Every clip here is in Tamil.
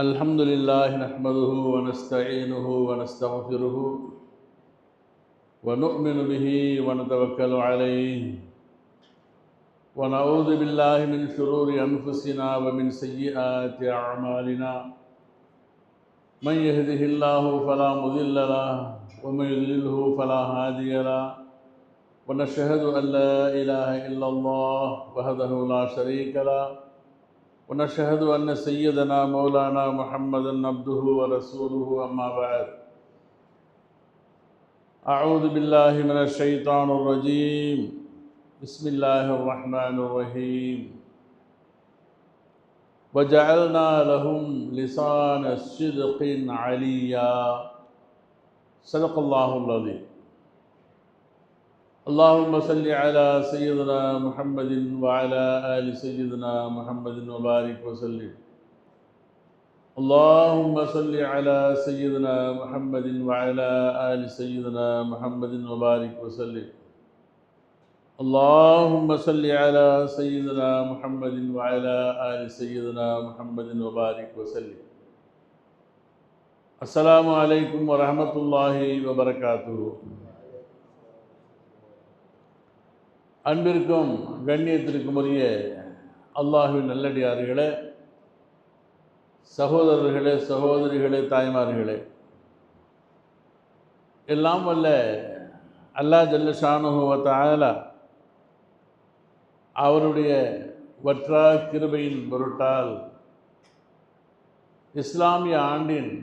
الحمد لله نحمده ونستعينه ونستغفره ونؤمن به ونتوكل عليه ونعوذ بالله من شرور أنفسنا ومن سيئات أعمالنا من يهده الله فلا مضل له ومن يضلله فلا هادي له ونشهد أن لا إله إلا الله وحده لا شريك له ونشهد أن سيدنا مولانا محمدا عبده ورسوله أما بعد أعوذ بالله من الشيطان الرجيم بسم الله الرحمن الرحيم وجعلنا لهم لسان صدق عليا صدق الله العظيم اللهم صل على سيدنا محمد وعلى آل سيدنا محمد وبارك وسلم اللهم صل على سيدنا محمد وعلى آل سيدنا محمد وبارك وسلم اللهم صل على سيدنا محمد وعلى آل سيدنا محمد وبارك وسلم السلام عليكم ورحمة الله وبركاته. அன்பிற்கும் கண்ணியத்திற்கும் உரிய அல்லாஹ்வின் நல்லடியார்களே, சகோதரர்களே, சகோதரிகளே, தாய்மார்களே, எல்லாம் வல்ல அல்லாஹ் ஜல்ல ஷானுஹு வ தஆலா அவருடைய வற்றா கிருபையின் பொருட்டால் இஸ்லாமிய ஆண்டின்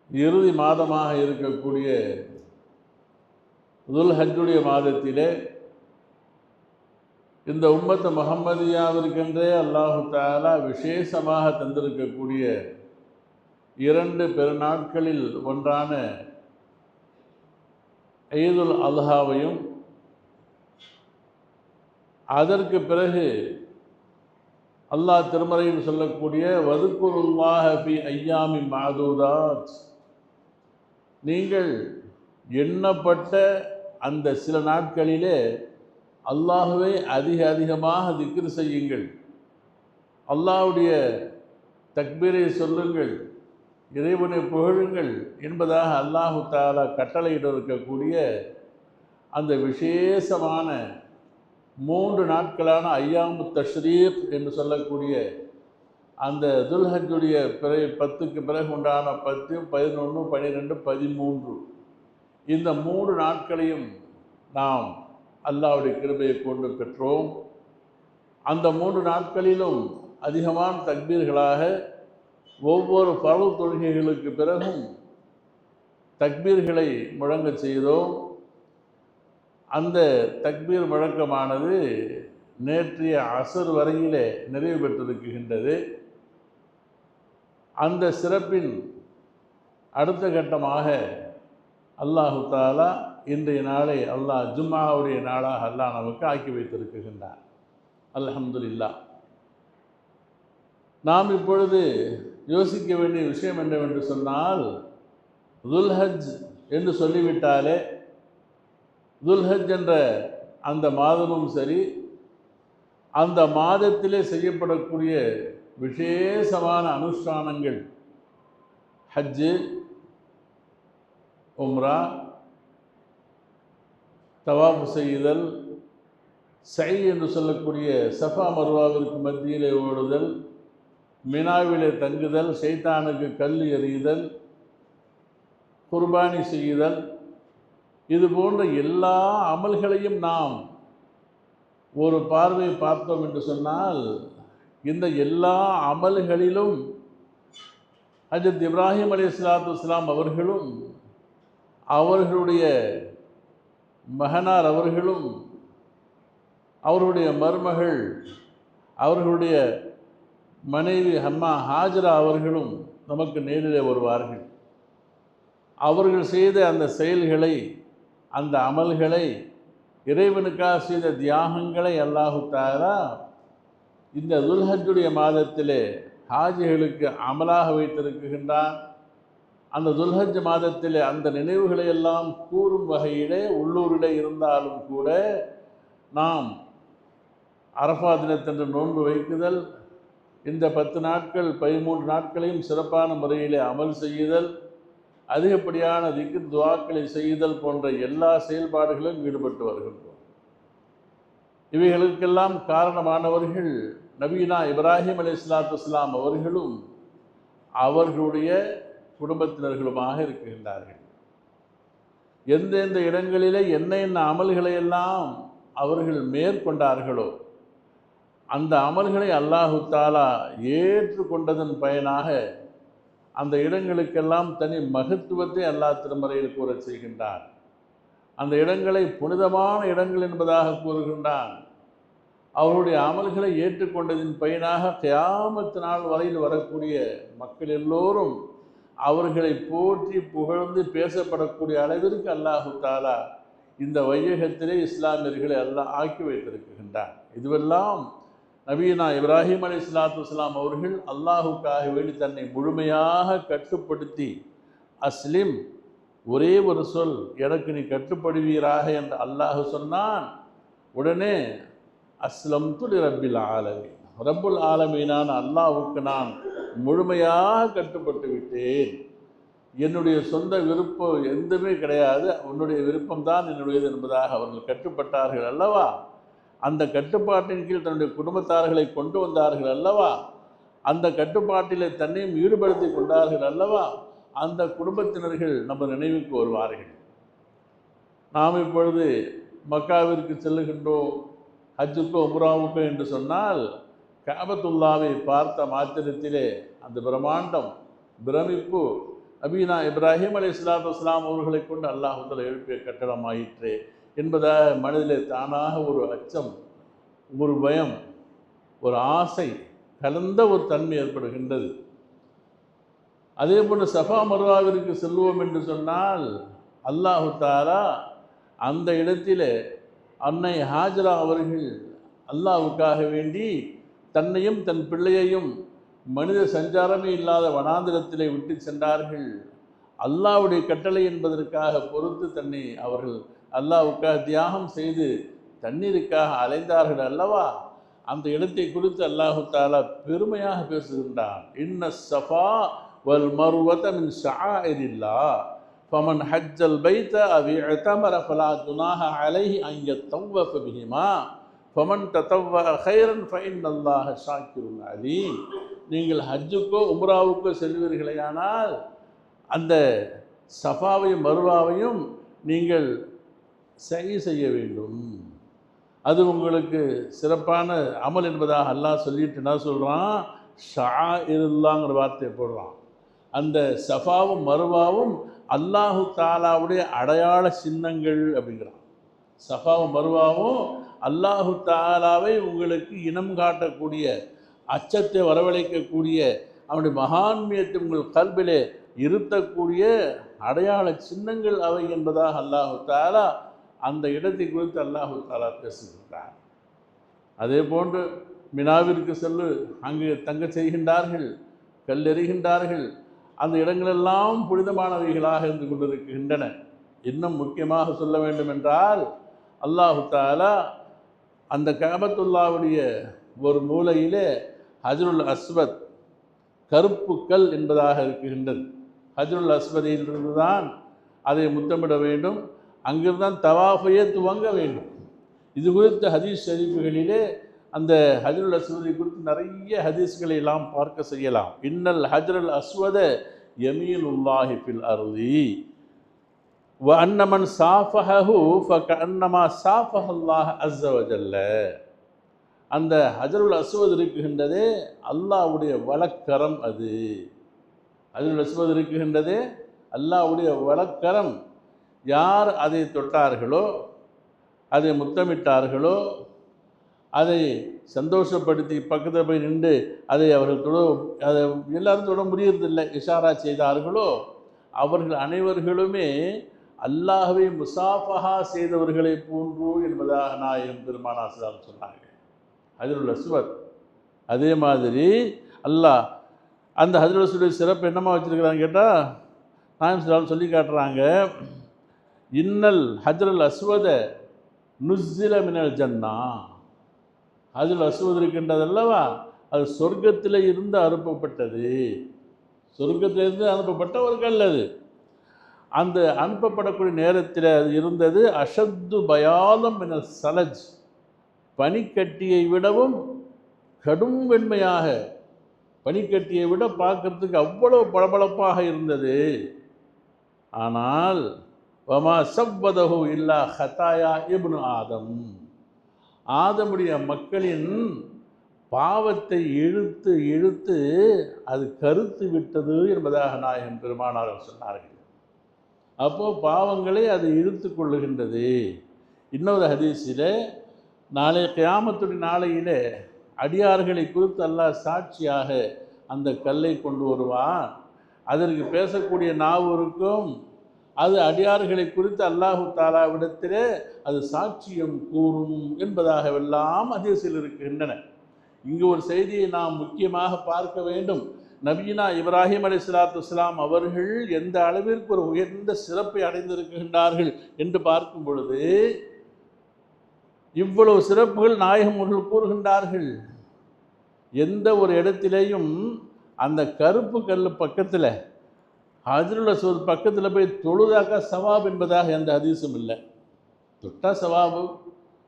இறுதி மாதமாக இருக்கக்கூடிய துல்ஹஜ்ஜுடைய மாதத்திலே இந்த உம்மத்து முஹம்மதியாவிற்கென்றே அல்லாஹு தஆலா விசேஷமாக தந்திருக்கக்கூடிய இரண்டு பெருநாட்களில் ஒன்றான ஈதுல் அல்ஹாவையும் அதற்கு பிறகு அல்லாஹ் திருமறையில் சொல்லக்கூடிய வதுக்குருல்லாஹ ஃபி ஐயாமி மஅதூதாத், நீங்கள் எண்ணப்பட்ட அந்த சில நாட்களிலே அல்லாஹுவை அதிகமாக திக்ர் செய்யுங்கள், அல்லாஹ்வுடைய தக்பீரை சொல்லுங்கள், இறைவனை புகழுங்கள் என்பதாக அல்லாஹு தஆலா கட்டளையிட இருக்கக்கூடிய அந்த விசேஷமான 3 நாட்களான ஐயாமு தஷ்ரீக் என்று சொல்லக்கூடிய அந்த துல்ஹஜ்ஜுடைய 10க்கு பிறகு உண்டான 10, 11, 12, 13 இந்த 3 நாட்களையும் நாம் அல்லாஹ்வுடைய கிருபையை கொண்டு பெற்றோம். அந்த 3 நாட்களிலும் அதிகமான தக்பீர்களாக ஒவ்வொரு ஃபர்து தொழுகைகளுக்கு பிறகும் தக்பீர்களை முழங்க செய்தோம். அந்த தக்பீர் முழக்கமானது நேற்றைய அசர் வரையிலே நிறைவு பெற்றிருக்கின்றது. அந்த சிறப்பின் அடுத்த கட்டமாக அல்லாஹு தஆலா இன்றைய நாளை அல்லாஹ் ஜும்ஆவுடைய நாளாக அல்லாஹ் நமக்கு ஆக்கி வைத்திருக்கின்றார். அல்ஹம்துலில்லாஹ். நாம் இப்பொழுது யோசிக்க வேண்டிய விஷயம் என்னவென்று சொன்னால், துல்ஹஜ் என்று சொல்லிவிட்டாலே துல்ஹஜ் என்ற அந்த மாதமும் சரி, அந்த மாதத்திலே செய்யப்படக்கூடிய விசேஷமான அனுஷ்டானங்கள், ஹஜ்ஜு, உம்ரா, தவாஃப் செய்தல், சை என்று சொல்லக்கூடிய சஃபா மர்வாவிற்கு மத்தியிலே ஓடுதல், மினாவிலே தங்குதல், ஷைத்தானுக்கு கல் எறியுதல், குர்பானி செய்தல், இது போன்ற எல்லா அமல்களையும் நாம் ஒரு பார்வை பார்த்தோம் என்று சொன்னால், இந்த எல்லா அமல்களிலும் ஹஜ்ரத் இப்ராஹிம் அலைஹிஸ்ஸலாத்து வஸ்ஸலாம் அவர்களும் அவர்களுடைய மகனார் அவர்களும் அவர்களுடைய மருமகள் அவர்களுடைய மனைவி அம்மா ஹாஜரா அவர்களும் நமக்கு நேரிலே வருவார்கள். அவர்கள் செய்த அந்த செயல்களை, அந்த அமல்களை, இறைவனுக்காக செய்த தியாகங்களை அல்லாஹு தஆலா இந்த துல்ஹஜ்ஜுடைய மாதத்திலே ஹாஜிகளுக்கு அமலாக வைத்திருக்கின்றான். அந்த துல்ஹஜ் மாதத்திலே அந்த நினைவுகளை எல்லாம் கூறும் வகையிலே உள்ளூரிலே இருந்தாலும் கூட நாம் அரஃபா தினத்தன்று நோன்பு வைக்குதல், இந்த 10 நாட்கள் 13 நாட்களையும் சிறப்பான முறையில் அமல் செய்யுதல், அதிகப்படியான திக்ர் துஆக்களை செய்யுதல் போன்ற எல்லா செயல்பாடுகளிலும் ஈடுபட்டு வருகின்றோம். இவைகளுக்கெல்லாம் காரணமானவர்கள் நபீனா இப்ராஹிம் அலைஹிஸ்ஸலாத்து வஸ்ஸலாம் அவர்களும் அவர்களுடைய குடும்பத்தினர்களுமாக இருக்கின்றார்கள். எந்தெந்த இடங்களிலே என்ன அமல்களை எல்லாம் அவர்கள் மேற்கொண்டார்களோ அந்த அமல்களை அல்லாஹு தஆலா ஏற்றுக்கொண்டதன் பயனாக அந்த இடங்களுக்கெல்லாம் தனி மகத்துவத்தை அல்லாஹ் திருமறையில் கூற செய்கின்றான். அந்த இடங்களை புனிதமான இடங்கள் என்பதாக கூறுகின்றான். அவருடைய அமல்களை ஏற்றுக்கொண்டதின் பயனாக கியாமத் நாள் வரையில் வரக்கூடிய மக்கள் எல்லோரும் அவர்களை போற்றி புகழ்ந்து பேசப்படக்கூடிய அளவிற்கு அல்லாஹு தஆலா இந்த வையகத்திலே இஸ்லாமியர்களை அல்லாஹ் ஆக்கி வைத்திருக்கின்றார். இதுவெல்லாம் நபீனா இப்ராஹிம் அலைஹிஸ்ஸலாத்து வஸ்ஸலாம் அவர்கள் அல்லாஹுக்காக வேண்டி தன்னை முழுமையாக கட்டுப்படுத்தி அஸ்லிம், ஒரே ஒரு சொல், எனக்கு நீ கட்டுப்படுவீராக என்று அல்லாஹ் சொன்னான். உடனே அஸ்லம்து லிரப்பில் ஆலமீன், ரப்புல் ஆலமீனான அல்லாஹ்வுக்கு நான் முழுமையாக கட்டுப்பட்டு விட்டேன். என்னுடைய சொந்த விருப்பம் எதுவுமே கிடையாது, உன்னுடைய விருப்பம்தான் என்னுடையது என்பதாக அவர்கள் கட்டுப்பட்டார்கள் அல்லவா? அந்த கட்டுப்பாட்டின் கீழ் தன்னுடைய குடும்பத்தார்களை கொண்டு வந்தார்கள் அல்லவா? அந்த கட்டுப்பாட்டிலே தன்னையும் ஈடுபடுத்தி கொண்டார்கள் அல்லவா? அந்த குடும்பத்தினர்கள் நம்ம நினைவுக்கு வருவார்கள். நாம் இப்பொழுது மக்காவிற்கு செல்லுகின்றோம், ஹஜ்ஜுக்கோ உம்ராவுக்கோ என்று சொன்னால் கஅபத்துல்லாவை பார்த்த மாத்திரத்திலே அந்த பிரம்மாண்டம், பிரமிப்பு நபீனா இப்ராஹிம் அலைஹிஸ்ஸலாத்து வஸ்ஸலாம் அவர்களை கொண்டு அல்லாஹ் தஆலா எழுப்பிய கட்டடமாயிற்று என்பதாக மனதிலே தானாக ஒரு அச்சம், ஒரு பயம், ஒரு ஆசை கலந்த ஒரு தன்மை ஏற்படுகின்றது. அதே போன்று சஃபா மர்வாவிற்கு செல்வோம் என்று சொன்னால் அல்லாஹு தஆலா அந்த இடத்திலே அன்னை ஹாஜரா அவர்கள் அல்லாஹ்வுக்காக வேண்டி தன்னையும் தன் பிள்ளையையும் மனித சஞ்சாரமே இல்லாத வனாந்திரத்திலே விட்டு சென்றார்கள். அல்லாஹ்வுடைய கட்டளை என்பதற்காக பொறுத்து தன்னை அவர்கள் அல்லாஹ்வுக்காக தியாகம் செய்து தண்ணீருக்காக அலைந்தார்கள் அல்லவா? அந்த இடத்தை குறித்து அல்லாஹு தஆலா பெருமையாக பேசுகின்றான். இன்ன ஸஃபா வல் மர்வத மின் ஷஆயிரில்லாஹ் ஃபமன் ஹஜ்ஜல் பைத அவ் இஅ்தமர ஃபலா ஜுனாஹ அலைஹி அன் யத்தவ்வஃப பிஹிமா ஃபமன் ததவ்வஅ கைரன் ஃபஇன்னல்லாஹ ஷாக்கிருன் அலீம். நீங்கள் ஹஜ்ஜுக்கோ உம்ராவுக்கோ செல்வீர்களேயானால் அந்த சஃபாவையும் மர்வாவையும் நீங்கள் சரி செய்ய வேண்டும். அது உங்களுக்கு சிறப்பான அமல் என்பதாக அல்லாஹ் சொல்லிட்டு என்ன சொல்கிறான்? ஷஆஇருல்லாஹ்ங்கிற வார்த்தையை போடுறான். அந்த சஃபாவும் மர்வாவும் அல்லாஹு தஆலாவுடைய அடையாள சின்னங்கள் அப்படிங்கிறான். சஃபாவும் மர்வாவும் அல்லாஹு தஆலாவை உங்களுக்கு இனம் காட்டக்கூடிய, அச்சத்தை வரவழைக்கக்கூடிய, அவனுடைய மகான்மியத்தை உங்கள் கல்விலே இருத்தக்கூடிய அடையாள சின்னங்கள் அவை என்பதாக அல்லாஹு தஆலா அந்த இடத்தை குறித்து அல்லாஹு தஆலா பேசுகின்றார். அதே போன்று மினாவிற்கு செல்லு, அங்கு தங்க செய்கின்றார்கள், கல்லெறிகின்றார்கள். அந்த இடங்களெல்லாம் புனிதமானவைகளாக இருந்து கொண்டிருக்கின்றன. இன்னும் முக்கியமாக சொல்ல வேண்டும் என்றால் அல்லாஹு தஆலா அந்த கஅபத்துல்லாவுடைய ஒரு மூலையிலே ஹஜ்ருல் அஸ்வத், கருப்பு கல் என்பதாக இருக்கின்றது. ஹஜ்ருல் அஸ்வதிலிருந்து தான் அதை முத்தமிட வேண்டும், அங்கிருந்தான் தவாஃபையே துவங்க வேண்டும். இது குறித்த ஹதீஸ் ஷரீஃப்களிலே அந்த ஹஜ்ருல் அஸ்வதை குறித்து நிறைய ஹதீஸ்களை எல்லாம் பார்க்க செய்யலாம். இன்னல் ஹஜ்ருல் அஸ்வத யமீனுல்லாஹி ஃபில் அர்தி வ அன்னமன் சாஃபஹு ஃபகஅன்னமா சாஃபஹல்லாஹ் அஸ்ஸ வஜல்ல. அந்த ஹஜ்ருல் அஸ்வத் இருக்குகின்றதே அல்லாஹ்வுடைய வலக்கரம். அது ஹஜ்ருல் அஸ்வத் இருக்குகின்றதே அல்லாஹ்வுடைய வலக்கரம். யார் அதை தொட்டார்களோ, அதை முத்தமிட்டார்களோ, அதை சந்தோஷப்படுத்தி பக்கத்தில் போய் நின்று அதை அவர்கள் அதை எல்லாரும் தொட முடியறதில்லை, இஷாரா செய்தார்களோ, அவர்கள் அனைவர்களுமே அல்லாஹ்வை முசாஃபஹா செய்தவர்களை போன்று என்பதாக நாயகம் பெருமானார் ஸல்லல்லாஹு அலைஹி வஸல்லம் சொன்னாங்க. ஹஜ்ருல் அஸ்வத். அதே மாதிரி அல்லாஹ் அந்த ஹஜ்ருல் அஸ்வதுடைய சிறப்பு என்னமா வச்சுருக்கிறான்னு கேட்டால் நாயகம் ஸல்லல்லாஹு அலைஹி வஸல்லம் சொல்லி காட்டுறாங்க. இன்னல் ஹஜ்ருல் அஸ்வத நுஸ்ஸில மினல் ஜன்னா. ஹஜ்ருல் அஸ்வத் இருக்கின்றது அல்லவா, அது சொர்க்கத்தில் இருந்து அனுப்பப்பட்டது. சொர்க்கத்திலிருந்து அனுப்பப்பட்ட ஒரு கல் அது. அந்த அனுப்பப்படக்கூடிய நேரத்தில் அது இருந்தது அஷத்து பயாலம் என சலஜ், பனிக்கட்டியை விடவும் கடும் வெண்மையாக, பனிக்கட்டியை விட பார்க்கறதுக்கு அவ்வளவு பளபளப்பாக இருந்தது. ஆனால் வமா சவ்வதஹு இல்லா ஹதாயா இப்னு ஆதம், ஆதமுடைய மக்களின் பாவத்தை இழுத்து இழுத்து அது கருத்து விட்டது என்பதாக நாயகம் பெருமானார் சொன்னார்கள். அப்போது பாவங்களை அது இழுத்து கொள்ளுகின்றது. இன்னொரு ஹதீஸில் நாளை கியாமத்துடைய நாளையிலே அடியார்களை குறித்து அல்லாஹ் சாட்சியாக அந்த கல்லை கொண்டு வருவான். அதற்கு பேசக்கூடிய நாவு இருக்கும். அது அடியார்களை குறித்து அல்லாஹு தாலாவிடத்திலே அது சாட்சியம் கூறும் என்பதாகவெல்லாம் ஹதீஸில் இருக்கின்றன. இங்கு ஒரு செய்தியை நாம் முக்கியமாக பார்க்க வேண்டும். நபியினா இப்ராஹிம் அலைஹிஸ்ஸலாத்து வஸ்ஸலாம் அவர்கள் எந்த அளவிற்கு ஒரு உயர்ந்த சிறப்பை அடைந்திருக்கின்றார்கள் என்று பார்க்கும் பொழுது இவ்வளவு சிறப்புகள் நாயகம் அவர்கள் கூறுகின்றார்கள். எந்த ஒரு இடத்திலேயும் அந்த கருப்பு கல் பக்கத்தில் ஹஜ்ருல் அஸ்வத் பக்கத்தில் போய் தொழுதாக்கா சவாப் என்பதாக எந்த ஹதீஸும் இல்லை. தொட்டா சவாபு,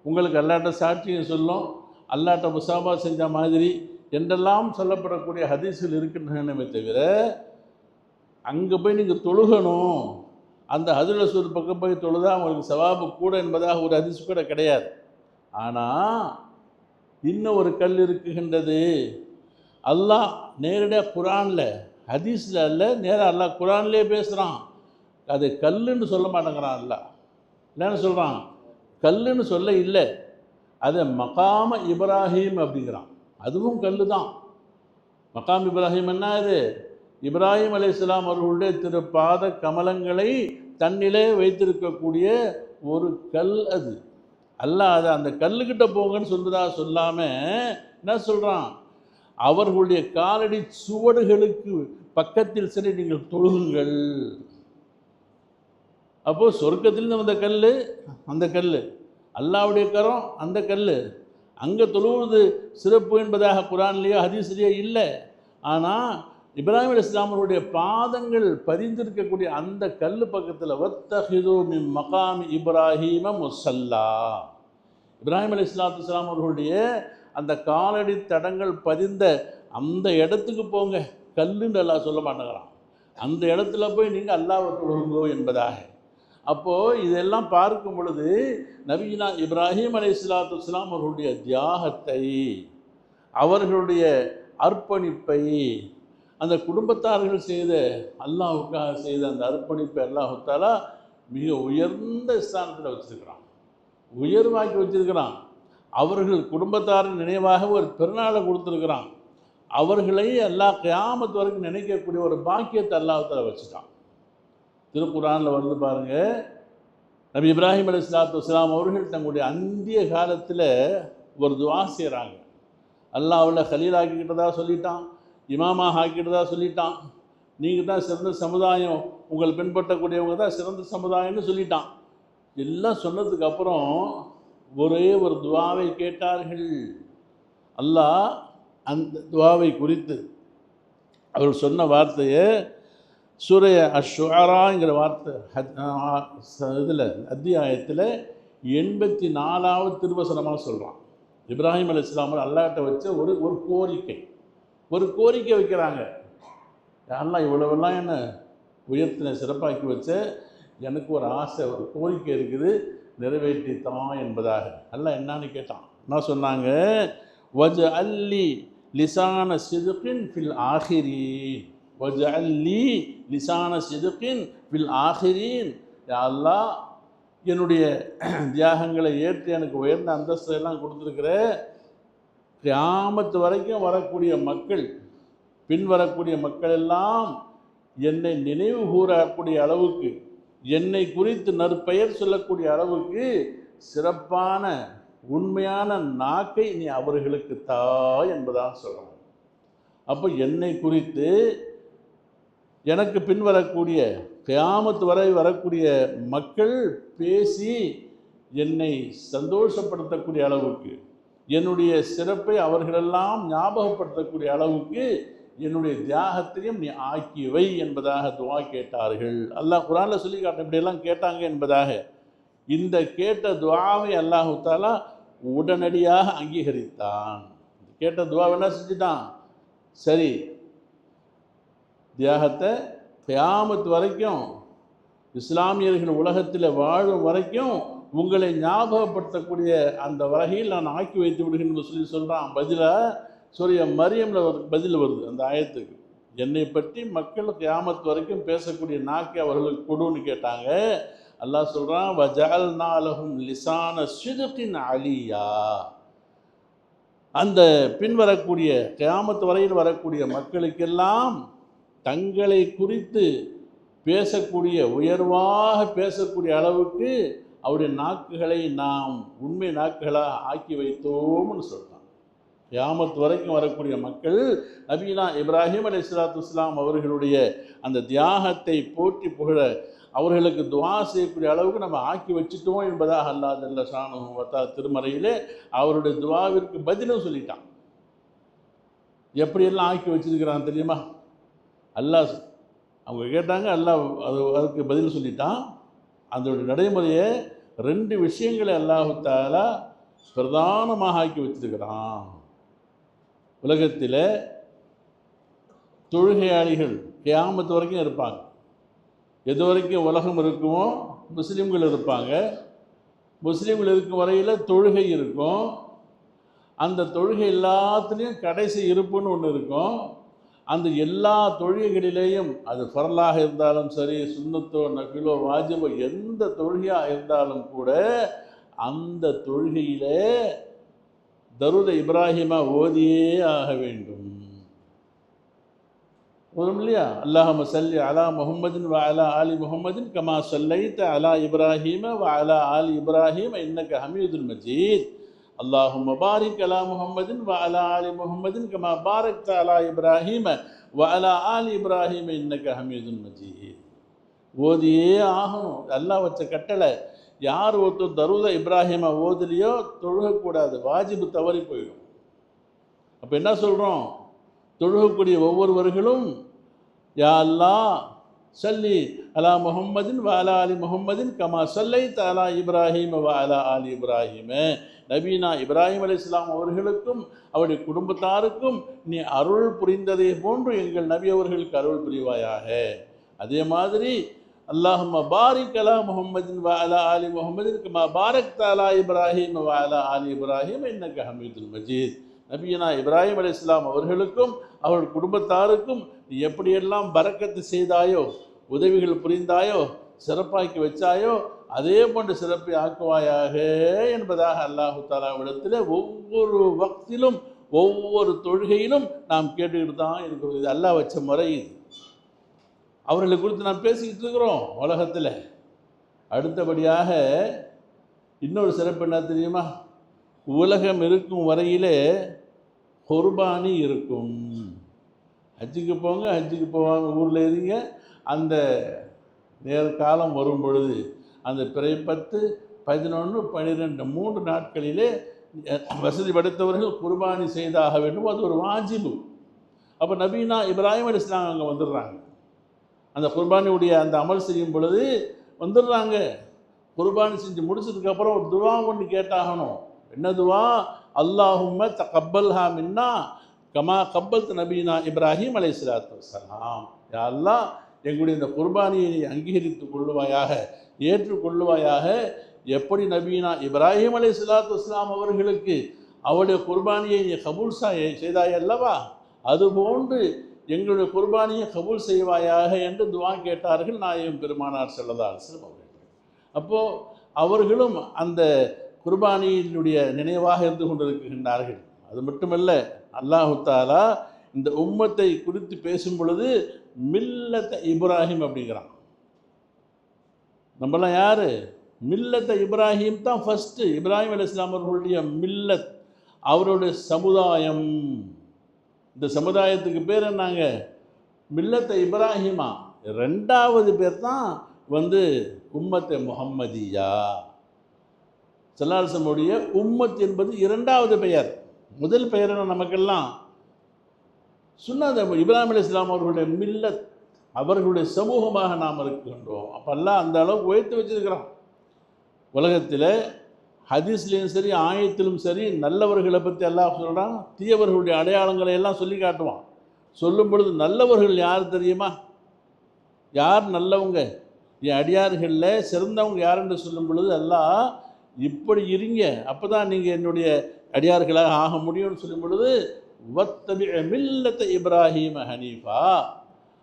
உங்களுக்கு அல்லாட்ட சாட்சியம் சொல்லும், அல்லாட்ட முசாபா செஞ்ச மாதிரி என்றெல்லாம் சொல்லப்படக்கூடிய ஹதீஸில் இருக்கின்றனவே தவிர அங்கே போய் நீங்கள் தொழுகணும், அந்த ஹஜ்ருல் அஸ்வத் பக்கம் போய் தொழுதா உங்களுக்கு சவாபு கூட என்பதாக ஒரு ஹதீஸ் கூட கிடையாது. ஆனால் இன்னும் ஒரு கல் இருக்குகின்றது. அல்லாஹ் நேரடியாக குரானில், ஹதீஸில் அல்ல, நேராக அல்லாஹ் குரான்லேயே பேசுகிறான். அது கல்லுன்னு சொல்ல மாட்டேங்கிறான். அல்லாஹ் என்னன்னு சொல்கிறான்? கல்லுன்னு சொல்ல இல்லை, அது மகாம இப்ராஹிம் அப்படிங்கிறான். அதுவும் கல் தான். மகாம் இப்ராஹிம் என்ன? அது இப்ராஹிம் அலைஹிஸ்ஸலாம் அவர்களுடைய திருப்பாத கமலங்களை தன்னிலே வைத்திருக்கக்கூடிய ஒரு கல் அது. அல்லாஹ் அதை அந்த கல்லுக்கிட்ட போங்கன்னு சொல்றதா சொல்லாமல் என்ன சொல்கிறான்? அவர்களுடைய காலடி சுவடுகளுக்கு பக்கத்தில் சரி நீங்கள் தொழுகுங்கள். அப்போது சொர்க்கத்திலிருந்து வந்த கல் அந்த கல், அல்லாஹ்வுடைய கரம் அந்த கல், அங்கே தொழுவது சிறப்பு என்பதாக குரான்லேயோ ஹதீஸ்லேயோ இல்லை. ஆனால் இப்ராஹிம் அலைஹிஸ்ஸலாம் அவருடைய பாதங்கள் பதிந்திருக்கக்கூடிய அந்த கல் பக்கத்தில் வத்தஹிது மின் மகாமி இப்ராஹீம முஸல்லா, இப்ராஹிம் அலைஹிஸ்ஸலாத்து வஸ்ஸலாம் அவர்களுடைய அந்த காலடி தடங்கள் பதிந்த அந்த இடத்துக்கு போங்க. கல்லுன்னு அல்லாஹ் சொல்ல மாட்டேங்கிறான். அந்த இடத்துல போய் நீங்கள் அல்லாஹ்வை தொழுங்கோ என்பதாக. அப்போது இதெல்லாம் பார்க்கும் பொழுது நபியினா இப்ராஹிம் அலைஹிஸ்ஸலாத்து வஸ்ஸலாம் அவர்களுடைய தியாகத்தை, அவர்களுடைய அர்ப்பணிப்பை, அந்த குடும்பத்தார்கள் செய்த அல்லாஹ்வுக்காக செய்த அந்த அர்ப்பணிப்பை அல்லாஹ் தஆலா மிக உயர்ந்த ஸ்தானத்தில் வச்சிருக்கிறான், உயர்வாக்கி வச்சிருக்கிறான். அவர்கள் குடும்பத்தாரின் நினைவாக ஒரு பெருநாளை கொடுத்துருக்கிறான். அவர்களை அல்லாஹ் கியாமத் வரைக்கும் நினைக்கக்கூடிய ஒரு பாக்கியத்தை அல்லாஹ் தஆலா வச்சுட்டான். திருக்குரானில் வந்து பாருங்கள், நபி இப்ராஹிம் அலைஹிஸ்ஸலாத்து வஸ்ஸலாம் அவர்கள் தங்களுடைய அந்திய காலத்தில் ஒரு துஆ செய்கிறாங்க. அல்லாஹ்வுல கலீலாக்கிக்கிட்டதா சொல்லிட்டான், இமாமாக ஆக்கிட்டதா சொல்லிட்டான், நீங்கள் தான் சிறந்த சமுதாயம், உங்கள் பின்பற்றக்கூடியவங்க தான் சிறந்த சமுதாயம்னு சொல்லிட்டான். எல்லாம் சொன்னதுக்கு அப்புறம் ஒரே ஒரு துவாவை கேட்டார்கள். அல்லாஹ் அந்த துவாவை குறித்து அவர் சொன்ன வார்த்தையை சூரய அஷ்ஷுஅராங்கிற வார்த்தை இதில் அத்தியாயத்தில் 84வது திருவசனமாக சொல்கிறான். இப்ராஹிம் அலைஹிஸ்ஸலாம் அல்லாஹ்ட்ட வச்ச ஒரு கோரிக்கை வைக்கிறாங்க. யாரெல்லாம் இவ்வளவெல்லாம் என்ன உயர்த்தின சிறப்பாக்கி வச்ச, எனக்கு ஒரு ஆசை, ஒரு கோரிக்கை இருக்குது, நிறைவேற்றி தான் என்பதாக. அல்லாஹ் என்னன்னு கேட்டான். என்ன சொன்னாங்க? வஜஅல்லி லிசான சிதுகின் ஃபில் ஆஹிரீன், வஜஅல்லி லிசான சிதுகின் ஃபில் ஆஹிரீன். யா அல்லாஹ், என்னுடைய தியாகங்களை ஏற்று எனக்கு உயர்ந்த அந்தஸ்தை எல்லாம் கொடுத்துருக்கிற, கியாமத்து வரைக்கும் வரக்கூடிய மக்கள், பின் வரக்கூடிய மக்கள் எல்லாம் என்னை நினைவு கூறக்கூடிய அளவுக்கு, என்னை குறித்து நற்பெயர் சொல்லக்கூடிய அளவுக்கு சிறப்பான உண்மையான நாக்கை நீ அவர்களுக்கு தா என்பதாக சொல்லணும். அப்போ என்னை குறித்து எனக்கு பின்வரக்கூடிய கியாமத்து வரை வரக்கூடிய மக்கள் பேசி என்னை சந்தோஷப்படுத்தக்கூடிய அளவுக்கு, என்னுடைய சிறப்பை அவர்களெல்லாம் ஞாபகப்படுத்தக்கூடிய அளவுக்கு என்னுடைய தியாகத்தையும் நீ ஆக்கி வை என்பதாக துவா கேட்டார்கள். அல்லாஹ் குர்ஆன்ல சொல்லி காட்ட இப்படியெல்லாம் கேட்டாங்க என்பதாக. இந்த கேட்ட துவாவை அல்லாஹு தஆலா உடனடியாக அங்கீகரித்தான். கேட்ட துவா என்ன செஞ்சுட்டான்? சரி, தியாகத்தை கியாமத் வரைக்கும் இஸ்லாமியர்கள் உலகத்தில் வாழும் வரைக்கும் உங்களை ஞாபகப்படுத்தக்கூடிய அந்த வகையில் நான் ஆக்கி வைத்து விடுகிறேன் சொல்லி சொல்கிறான். பதிலாக சூரிய மரியமில் ஒரு பதில் வருது அந்த ஆயத்துக்கு. என்னை பற்றி மக்கள் கியாமத் வரைக்கும் பேசக்கூடிய நாக்கை அவர்களுக்கு கொடுன்னு கேட்டாங்க. அல்லாஹ் சொல்கிறான், வஜஅல்னா லஹும் லிசான சிதுகின் அலியா. அந்த பின்வரக்கூடிய கியாமத் வரையில் வரக்கூடிய மக்களுக்கெல்லாம் தங்களை குறித்து பேசக்கூடிய, உயர்வாக பேசக்கூடிய அளவுக்கு அவருடைய நாக்குகளை நாம் உண்மை நாக்குகளாக ஆக்கி வைத்தோம்னு சொல்கிறான். கியாமத் வரைக்கும் வரக்கூடிய மக்கள் நபீனா இப்ராஹிம் அலைஹிஸ்ஸலாத்து வஸ்ஸலாம் அவர்களுடைய அந்த தியாகத்தை போற்றி புகழ அவர்களுக்கு துவா செய்யக்கூடிய அளவுக்கு நம்ம ஆக்கி வச்சுட்டோம் என்பதாக அல்லாஹ் ஜல்ல ஷானுஹு வ தஆலா திருமறையிலே அவருடைய துவாவிற்கு பதிலும் சொல்லிட்டான். எப்படியெல்லாம் ஆக்கி வச்சிருக்கிறான் தெரியுமா? அல்லாஹ் அவங்க கேட்டாங்க, அல்லாஹ் அதுக்கு பதில் சொல்லிட்டான். அதோடைய நடைமுறையை 2 விஷயங்களை அல்லாஹு தஆலா பிரதானமாக ஆக்கி வச்சிருக்கிறான். உலகத்தில் தொழுகையாளிகள் கியாமத் வரைக்கும் இருப்பாங்க. எது வரைக்கும் உலகம் இருக்குமோ முஸ்லீம்கள் இருப்பாங்க. முஸ்லீம்கள் இருக்கும் வரையில் தொழுகை இருக்கும். அந்த தொழுகை எல்லாத்துலேயும் கடைசி இருப்புன்னு ஒன்று இருக்கும். அந்த எல்லா தொழுகைகளிலேயும் அது ஃபர்லாக இருந்தாலும் சரி, சுன்னத்தோ நஃபிலோ வாஜிபோ எந்த தொழுகையாக இருந்தாலும் கூட அந்த தொழுகையிலே தரூத இப்ராஹிமா ஓதியே ஆக வேண்டும். வரும் இல்லையா? அல்லாஹும்ம ஸல்லி அலா முஹம்மதின் வ அலா ஆலி முஹம்மதின் கமா ஸல்லைத அலா இப்ராஹீம வ அலா ஆலி இப்ராஹீம இன்னக ஹமீதுல் மஜீத். அல்லாஹும்ம பாரிக் அலா முஹம்மதின் வ அலா ஆலி முஹம்மதின் கமா பாரக்த அலா இப்ராஹீம வ அலா ஆலி இப்ராஹீம இன்னக ஹமீதுல் மஜீத். ஓதியே ஆகணும். அல்லாஹ் வச்ச கட்டளை. யார் ஒருத்தர் தரூத இப்ராஹிமா ஓதுலையோ தொழுகக்கூடாது, வாஜிபு தவறி போயிடும். அப்போ என்ன சொல்கிறோம்? தொழுகக்கூடிய ஒவ்வொருவர்களும் யா அல்லாஹ் ஸல்லி அலா முஹம்மதின் வ அலா ஆலி முஹம்மதின் கமா ஸல்லைத அலா இப்ராஹீம வ அலா ஆலி இப்ராஹீம. நபீனா இப்ராஹிம் அலைஹிஸ்ஸலாம் அவர்களுக்கும் அவருடைய குடும்பத்தாருக்கும் நீ அருள் புரிந்ததை போன்று எங்கள் நபி அவர்களுக்கு அருள் புரிவாயாக. அதே மாதிரி அல்லாஹும்ம பாரிக் அலா முஹம்மதின் வ அலா ஆலி முஹம்மதின் கமா பாரக்த அலா இப்ராஹீம வ அலா ஆலி இப்ராஹீம இன்னக ஹமீதுல் மஜீத். நபியனா இப்ராஹிம் அலைஹிஸ்ஸலாம் அவர்களுக்கும் அவர்கள் குடும்பத்தாருக்கும் நீ எப்படியெல்லாம் பரக்கத்து செய்தாயோ, உதவிகள் புரிந்தாயோ, சிறப்பாக்கி வச்சாயோ, அதே போன்று சிறப்பை ஆக்குவாயாக என்பதாக அல்லாஹு தஆலாவிடத்தில் ஒவ்வொரு வக்திலும் ஒவ்வொரு தொழுகையிலும் நாம் கேட்டுக்கிட்டு தான் இருக்கிறோம். இது அல்லாஹ் வச்ச முறை. இது அவர்களை குறித்து நாம் பேசிக்கிட்டு இருக்கிறோம் உலகத்தில். அடுத்தபடியாக இன்னொரு சிறப்பு என்ன தெரியுமா? உலகம் இருக்கும் வரையிலே குர்பானி இருக்கும். ஹஜ்ஜுக்கு போங்க, ஹஜ்ஜுக்கு போவாங்க, ஊரில் இருங்க. அந்த நேர்காலம் வரும் பொழுது அந்த பிறை 10, 11, 12 3 நாட்களிலே வசதி படைத்தவர்கள் குர்பானி செய்தாக வேண்டும். அது ஒரு வாஜிபு. அப்போ நபீனா இப்ராஹிம் அலைஹிஸ்ஸலாம் அங்கே வந்துடுறாங்க. அந்த குர்பானியுடைய அந்த அமல் செய்யும் பொழுது வந்துடுறாங்க. குர்பானி செஞ்சு முடிச்சதுக்கப்புறம் ஒரு துவா ஒன்று கேட்டாகணும். என்ன துவா? அல்லாஹும்ம தகப்பல்ஹா மின்னா கமா கப்பல்த் நபீனா இப்ராஹிம் அலைஹிஸ்ஸலாத்து வஸ்ஸலாம். யா அல்லாஹ், எங்களுடைய இந்த குர்பானியை அங்கீகரித்து கொள்ளுவாயாக, ஏற்றுக்கொள்ளுவாயாக. எப்படி நபீனா இப்ராஹிம் அலைஹிஸ்ஸலாத்து வஸ்ஸலாம் அவர்களுக்கு அவருடைய குர்பானியை நீ கபூல் செய்தாய் அல்லவா, அதுபோன்று எங்களுடைய குர்பானியை கபூல் செய்வாயாக என்று துவா கேட்டார்கள் நாயகம் பெருமானார் ஸல்லல்லாஹு அலைஹி வஸல்லம் அவர்கள். அப்போது அவர்களும் அந்த குர்பானியினுடைய நினைவாக இருந்து கொண்டிருக்கின்றார்கள். அது மட்டுமல்ல, அல்லாஹு தஆலா இந்த உம்மத்தை குறித்து பேசும் பொழுது மில்லத்த இப்ராஹிம் அப்படிங்கிறான். நம்மளாம் யார்? மில்லத்த இப்ராஹிம் தான் ஃபஸ்ட்டு. இப்ராஹிம் அலைஹிஸ்ஸலாம் அவர்களுடைய மில்லத், அவருடைய சமுதாயம். இந்த சமுதாயத்துக்கு பேர் என்னங்க? மில்லத்த இப்ராஹிமா. 2வது பேர் தான் உம்மத்தே முஹம்மதியா. ஸல்லல்லாஹு உம்மத் என்பது இரண்டாவது பெயர். முதல் பெயர் நமக்கெல்லாம் சுன்னத் இப்ராஹிம் அலைஹிஸ்ஸலாம் அவர்களுடைய மில்லத், அவர்களுடைய சமூகமாக நாம் இருக்கின்றோம். அப்போ அல்லாஹ் அந்த அளவுக்கு உயர்த்தி வச்சிருக்கிறான். உலகத்தில் ஹதீஸ்லேயும் சரி ஆயத்திலும் சரி நல்லவர்களை பற்றி அல்லாஹ் சொல்கிறான், தீயவர்களுடைய அடையாளங்களை எல்லாம் சொல்லி காட்டுவான். சொல்லும் பொழுது நல்லவர்கள் யார் தெரியுமா? யார் நல்லவங்க, என் அடியார்களில் சிறந்தவங்க யார் என்று சொல்லும் பொழுது அல்லாஹ் இப்படி இருங்க, அப்போ தான் நீங்கள் என்னுடைய அடியார்களாக ஆக முடியும்னு சொல்லும் பொழுது வத்தபி மில்லத்த இப்ராஹிம் ஹனீஃபா.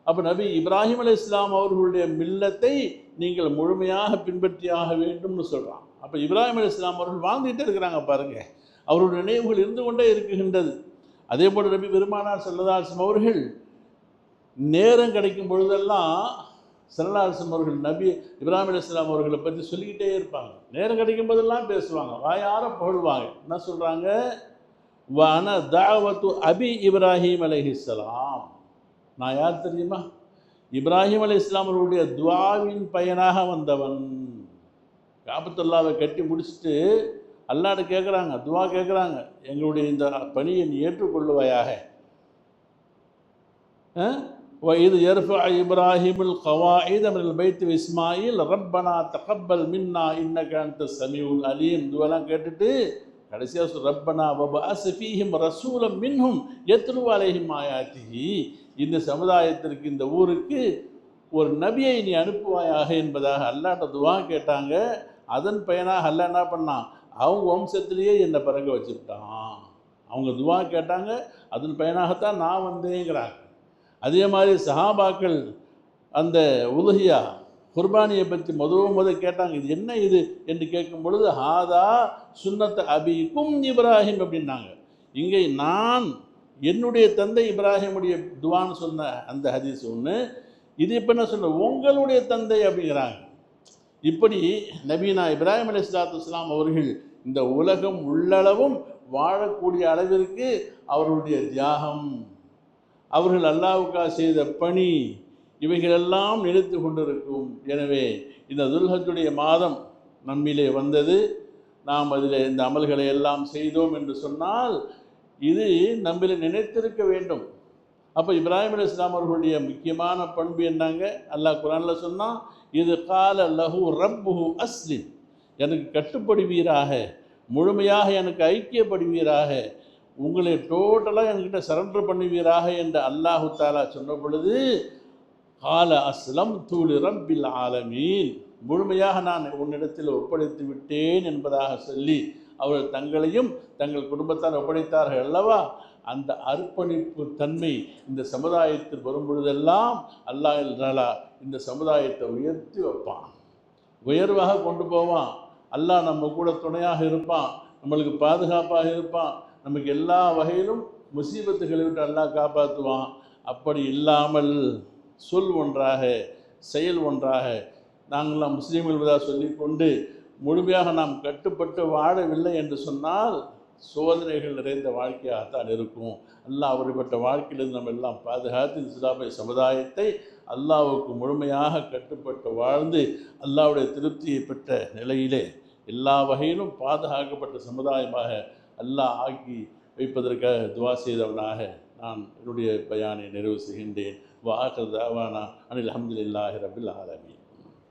அப்போ நபி இப்ராஹிம் அலைஹிஸ்ஸலாம் அவர்களுடைய மில்லத்தை நீங்கள் முழுமையாக பின்பற்றியாக வேண்டும்னு சொல்கிறான். அப்போ இப்ராஹிம் அலைஹிஸ்ஸலாம் அவர்கள் வாழ்ந்துகிட்டே இருக்கிறாங்க பாருங்கள், அவருடைய நினைவுகள் இருந்து கொண்டே இருக்கின்றது. அதே போல் நபி பெருமானார் ஸல்லல்லாஹு அலைஹி வஸல்லம் அவர்கள் நேரம் கிடைக்கும் பொழுதெல்லாம் ஸல்லல்லாஹு அலைஹி வஸல்லம் அவர்கள் நபி இப்ராஹிம் அலைஹிஸ்ஸலாம் அவர்களை பற்றி சொல்லிக்கிட்டே இருப்பாங்க. நேரம் கிடைக்கும் போதெல்லாம் பேசுவாங்க, வாயார புகழ்வாங்க. என்ன சொல்கிறாங்க? வன தாவத்து அபி இப்ராஹிம் அலைஹிஸ்ஸலாம். நான் யார் தெரியுமா? இப்ராஹிம் அலைஹிஸ்ஸலாம் அவர்களுடைய துஆவின் பயனாக வந்தவன். காபத்துல்லாவை கட்டி முடிச்சுட்டு அல்லாஹ்ட்ட கேட்குறாங்க, துஆ கேட்குறாங்க, எங்களுடைய இந்த பணியை நீ ஏற்றுக்கொள்ளுவாயாக. وَإِذْ يَرْفَعُ إِبْرَاهِيمُ الْقَوَاعِدَ مِنَ الْبَيْتِ وَإِسْمَاعِيلُ رَبَّنَا تَقَبَّلْ مِنَّا إِنَّكَ أَنْتَ السَّمِيعُ الْعَلِيمُ துஆலாம் கேட்டுட்டு கடைசியாக ரப்பனா வபஅஸ் ஃபீஹிம் ரசூலம் மின்ஹும் யத்லு அலைஹிம் ஆயாத்திஹி. இந்த சமுதாயத்திற்கு, இந்த ஊருக்கு ஒரு நபியை நீ அனுப்புவாயாக என்பதாக அல்லாஹ்ட்ட துஆ கேட்டாங்க. அதன் பயனாக அல்லாஹ் என்ன பண்ணான்? அவங்க வம்சத்திலேயே என்னை பிறக்க வச்சுக்கிட்டான். அவங்க துஆ கேட்டாங்க, அதன் பயனாகத்தான் நான் வந்தேங்கிறாங்க. அதே மாதிரி சஹாபாக்கள் அந்த உலுஹியா குர்பானியை பற்றி முத கேட்டாங்க, இது என்ன இது என்று கேட்கும் பொழுது ஹாதா சுன்னத் அபிக்கும் இப்ராஹிம் அப்படின்னாங்க. இங்கே நான் என்னுடைய தந்தை இப்ராஹிமுடைய துவான்னு சொன்ன அந்த ஹதீஸ் ஒன்று, இது இப்போ என்ன சொல்ல உங்களுடைய தந்தை அப்படிங்கிறாங்க. இப்படி நபீனா இப்ராஹிம் அலைஹிஸ்ஸலாத்து வஸ்ஸலாம் அவர்கள் இந்த உலகம் உள்ளளவும் வாழக்கூடிய அளவிற்கு அவர்களுடைய தியாகம், அவர்கள் அல்லாஹ்வுக்காக செய்த பணி, இவைகளெல்லாம் நிலைத்து கொண்டிருக்கும். எனவே இந்த துல்ஹஜ்ஜுடைய மாதம் நம்மிலே வந்தது, நாம் அதில் இந்த அமல்களை எல்லாம் செய்தோம் என்று சொன்னால் இது நம்மிலே நினைத்திருக்க வேண்டும். அப்போ இப்ராஹிம் அலைஹிஸ்ஸலாம் அவர்களுடைய முக்கியமான பண்பு என்னங்க? அல்லாஹ் குர்ஆனில் சொன்னால், இது கால லஹு ரப்புஹு அஸ்லிம், எனக்கு கட்டுப்படுவீராக, முழுமையாக எனக்கு ஐக்கியப்படுவீராக, உங்களை டோட்டலாக என்கிட்ட சரண்டர் பண்ணுவீராக என்று அல்லாஹு தாலா சொன்ன பொழுது கால அஸ்லம் தூளி ரப்பில் ஆலமீன், முழுமையாக நான் உன்னிடத்தில் ஒப்படைத்து விட்டேன் என்பதாக சொல்லி அவர்கள் தங்களையும் தங்கள் குடும்பத்தால் ஒப்படைத்தார்கள் அல்லவா. அந்த அர்ப்பணிப்பு தன்மை இந்த சமுதாயத்தில் வரும் பொழுதெல்லாம் அல்லாஹ் தாலா இந்த சமுதாயத்தை உயர்த்தி வைப்பான், உயர்வாக கொண்டு போவான். அல்லாஹ் நம்ம கூட துணையாக இருப்பான், நம்மளுக்கு பாதுகாப்பாக இருப்பான், நமக்கு எல்லா வகையிலும் முசீபத்துகளை விட்டு அல்லாஹ் காப்பாற்றுவான். அப்படி இல்லாமல் சொல் ஒன்றாக செயல் ஒன்றாக நாங்களாம் முஸ்லீம்கள் என்பதாக சொல்லிக்கொண்டு முழுமையாக நாம் கட்டுப்பட்டு வாழவில்லை என்று சொன்னால் சோதனைகள் நிறைந்த வாழ்க்கையாகத்தான் இருக்கும். அல்லாஹ் அப்படிப்பட்ட வாழ்க்கையிலிருந்து நம்ம எல்லாம் பாதுகாத்து இஸ்லாமிய சமுதாயத்தை அல்லாஹ்வுக்கு முழுமையாக கட்டுப்பட்டு வாழ்ந்து அல்லாஹ்வுடைய திருப்தியை பெற்ற நிலையிலே எல்லா வகையிலும் பாதுகாக்கப்பட்ட சமுதாயமாக அல்லாஹ் ஆக்கி வைப்பதற்காக துவா செய்தவனாக நான் என்னுடைய பயானை நிறைவு செய்கின்றேன். வஆகிரு தஅவானா அனில் ஹம்துலில்லாஹி ரப்பில் ஆலமீன்.